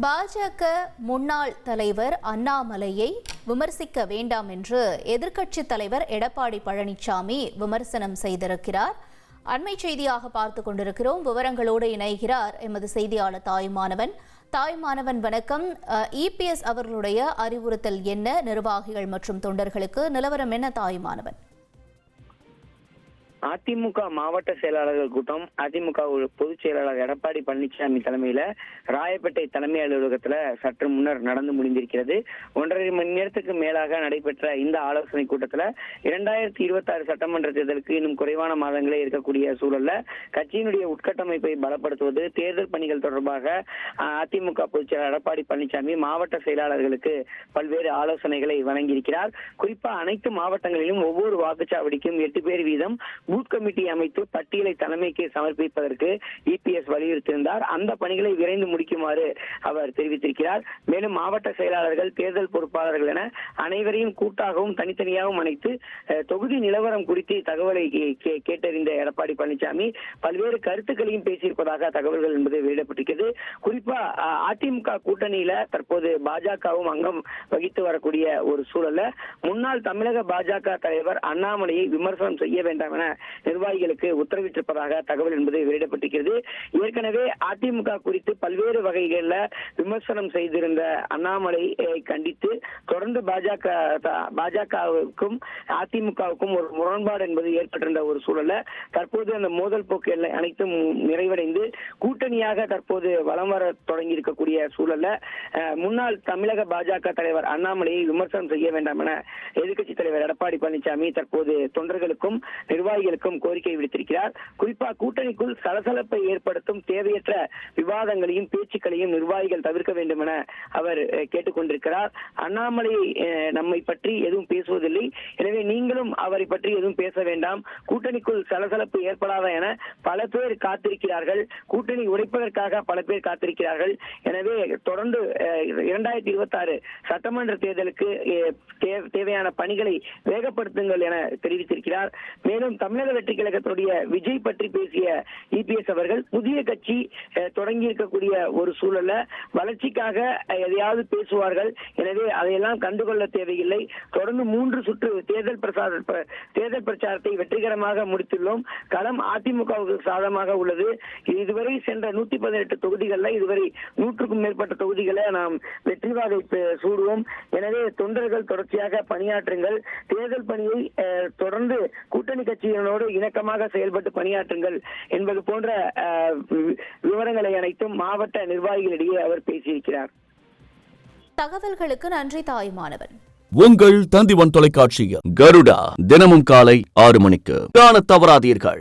பாஜக முன்னாள் தலைவர் அண்ணாமலையை விமர்சிக்க வேண்டாம் என்று எதிர்க்கட்சித் தலைவர் எடப்பாடி பழனிசாமி விமர்சனம் செய்திருக்கிறார். அண்மை செய்தியாக பார்த்துக் கொண்டிருக்கிறோம். விவரங்களோடு இணைகிறார் எமது செய்தியாளர் தாய்மானவன். வணக்கம். இபிஎஸ் அவர்களுடைய அறிவுறுத்தல் என்ன? நிர்வாகிகள் மற்றும் தொண்டர்களுக்கு நிலவரம் என்ன? தாய்மானவன். அதிமுக மாவட்ட செயலாளர்கள் கூட்டம் அதிமுக பொதுச் செயலாளர் எடப்பாடி பழனிசாமி தலைமையில ராயப்பேட்டை தலைமை அலுவலகத்துல சற்று முன்னர் நடந்து முடிந்திருக்கிறது. 1.5 மணி நேரத்துக்கு மேலாக நடைபெற்ற இந்த ஆலோசனை கூட்டத்துல 2026 சட்டமன்ற தேர்தலுக்கு இன்னும் குறைவான மாதங்களே இருக்கக்கூடிய சூழல்ல கட்சியினுடைய உட்கட்டமைப்பை பலப்படுத்துவது, தேர்தல் பணிகள் தொடர்பாக அதிமுக பொதுச் செயலாளர் எடப்பாடி பழனிசாமி மாவட்ட செயலாளர்களுக்கு பல்வேறு ஆலோசனைகளை வழங்கியிருக்கிறார். குறிப்பா அனைத்து மாவட்டங்களிலும் ஒவ்வொரு வாக்குச்சாவடிக்கும் 8 பேர் வீதம் பூத் கமிட்டி அமைத்து பட்டியலை தலைமைக்கு சமர்ப்பிப்பதற்கு இபிஎஸ் வலியுறுத்தியிருந்தார். அந்த பணிகளை விரைந்து முடிக்குமாறு அவர் தெரிவித்திருக்கிறார். மேலும் மாவட்ட செயலாளர்கள், தேர்தல் பொறுப்பாளர்கள் என அனைவரையும் கூட்டாகவும் தனித்தனியாகவும் அழைத்து தொகுதி நிலவரம் குறித்து தகவலை கேட்டறிந்த எடப்பாடி பழனிசாமி பல்வேறு கருத்துக்களையும் பேசியிருப்பதாக தகவல்கள் என்பது வெளியிடப்பட்டிருக்கிறது. குறிப்பா அதிமுக கூட்டணியில தற்போது பாஜகவும் அங்கம் வகித்து வரக்கூடிய ஒரு சூழல்ல முன்னாள் தமிழக பாஜக தலைவர் அண்ணாமலையை விமர்சனம் செய்ய வேண்டாம் என நிர்வாகிகளுக்கு உத்தரவிட்டிருப்பதாக தகவல் என்பது வெளியிடப்பட்டிருக்கிறது. ஏற்கனவே அதிமுக குறித்து பல்வேறு வகைகளில் விமர்சனம் செய்திருந்த அண்ணாமலையை கண்டித்து தொடர்ந்து பாஜகவுக்கும் அதிமுகவுக்கும் ஒரு முரண்பாடு என்பது ஏற்பட்டிருந்த ஒரு சூழல்ல தற்போது அந்த மோதல் போக்கு அனைத்தும் நிறைவடைந்து கூட்டணியாக தற்போது வலம் வர தொடங்கி இருக்கக்கூடிய சூழல்ல முன்னாள் தமிழக பாஜக தலைவர் அண்ணாமலையை விமர்சனம் செய்ய வேண்டாம் என எதிர்க்கட்சித் தலைவர் எடப்பாடி பழனிசாமி தற்போது தொண்டர்களுக்கும் நிர்வாகிகளுக்கும் கோரிக்கை விடுத்திருக்கிறார். குறிப்பா கூட்டணிக்குள் சலசலப்பை ஏற்படுத்தும் தேவையற்ற விவாதங்களையும் பேச்சுக்களையும் நிர்வாகிகள் தவிர்க்க வேண்டும் என அவர் கேட்டுக்கொண்டிருக்கிறார். அண்ணாமலை நம்மை பற்றி எதுவும் பேசுவதில்லை, எனவே நீங்களும் அவரை பற்றி எதுவும் பேச வேண்டாம், கூட்டணிக்குள் சலசலப்பு ஏற்படாத என பல பேர் காத்திருக்கிறார்கள், கூட்டணி உடைப்பதற்காக பல பேர் காத்திருக்கிறார்கள். எனவே தொடர்ந்து 2026 சட்டமன்ற தேர்தலுக்கு தேவையான பணிகளை வேகப்படுத்துங்கள் என தெரிவித்திருக்கிறார். மேலும் தமிழக வெற்றி கழகத்துடைய விஜய் பற்றி பேசிய இபிஎஸ் அவர்கள் புதிய கட்சி தொடங்கி இருக்கக்கூடிய ஒரு சூழல்ல வளர்ச்சிக்காக எதையாவது பேசுவார்கள், எனவே அதையெல்லாம் கண்டுகொள்ள தேவையில்லை, தொடர்ந்து 3 சுற்று தேர்தல் பிரச்சாரத்தை வெற்றிகரமாக முடித்துள்ளோம், களம் அதிமுகவுக்கு சாதகமாக உள்ளது, இதுவரை சென்ற 118 தொகுதிகளில் இதுவரை 100க்கும் மேற்பட்ட தொகுதிகளை நாம் வெற்றி வாகை சூடுவோம், எனவே தொண்டர்கள் தொடர்ச்சியாக பணியாற்றுங்கள், தேர்தல் பணியை தொடர்ந்து கூட்டணி கட்சியினரோடு இணக்கமாக செயல்பட்டு பணியாற்றுங்கள் என்பது போன்ற விவரங்களை அனைத்தும் மாவட்ட நிர்வாகிகளிடையே அவர் பேசியிருக்கிறார். தகவல்களுக்கு நன்றி தாய்மானவன். உங்கள் தந்திவன் தொலைக்காட்சியில் கருடா தினமும் காலை 6 மணிக்கு காண தவறாதீர்கள்.